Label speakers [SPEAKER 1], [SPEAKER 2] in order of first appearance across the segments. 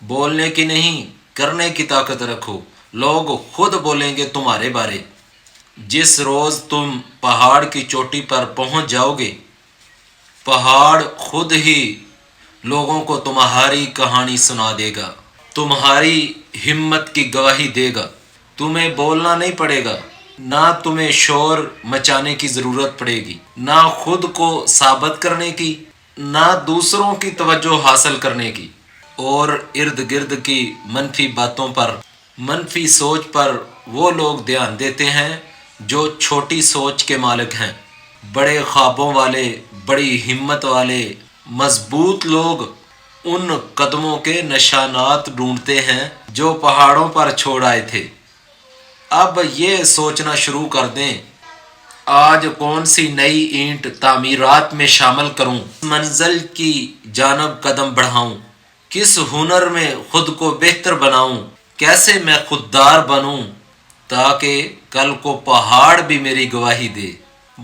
[SPEAKER 1] بولنے کی نہیں کرنے کی طاقت رکھو، لوگ خود بولیں گے تمہارے بارے۔ جس روز تم پہاڑ کی چوٹی پر پہنچ جاؤ گے، پہاڑ خود ہی لوگوں کو تمہاری کہانی سنا دے گا، تمہاری ہمت کی گواہی دے گا۔ تمہیں بولنا نہیں پڑے گا، نہ تمہیں شور مچانے کی ضرورت پڑے گی، نہ خود کو ثابت کرنے کی، نہ دوسروں کی توجہ حاصل کرنے کی۔ اور ارد گرد کی منفی باتوں پر، منفی سوچ پر وہ لوگ دھیان دیتے ہیں جو چھوٹی سوچ کے مالک ہیں۔ بڑے خوابوں والے، بڑی ہمت والے، مضبوط لوگ ان قدموں کے نشانات ڈھونڈتے ہیں جو پہاڑوں پر چھوڑ آئے تھے۔ اب یہ سوچنا شروع کر دیں، آج کون سی نئی اینٹ تعمیرات میں شامل کروں، منزل کی جانب قدم بڑھاؤں، کس ہنر میں خود کو بہتر بناؤں، کیسے میں خوددار بنوں تاکہ کل کو پہاڑ بھی میری گواہی دے۔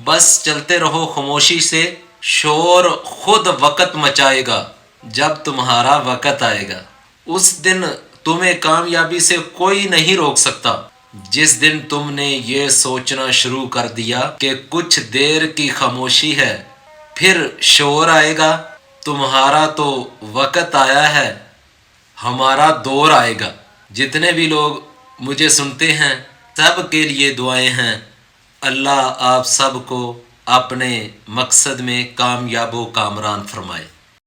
[SPEAKER 1] بس چلتے رہو خاموشی سے، شور خود وقت مچائے گا جب تمہارا وقت آئے گا۔ اس دن تمہیں کامیابی سے کوئی نہیں روک سکتا۔ جس دن تم نے یہ سوچنا شروع کر دیا کہ کچھ دیر کی خاموشی ہے، پھر شور آئے گا، تمہارا تو وقت آیا ہے، ہمارا دور آئے گا۔ جتنے بھی لوگ مجھے سنتے ہیں سب کے لیے دعائیں ہیں، اللہ آپ سب کو اپنے مقصد میں کامیاب و کامران فرمائے۔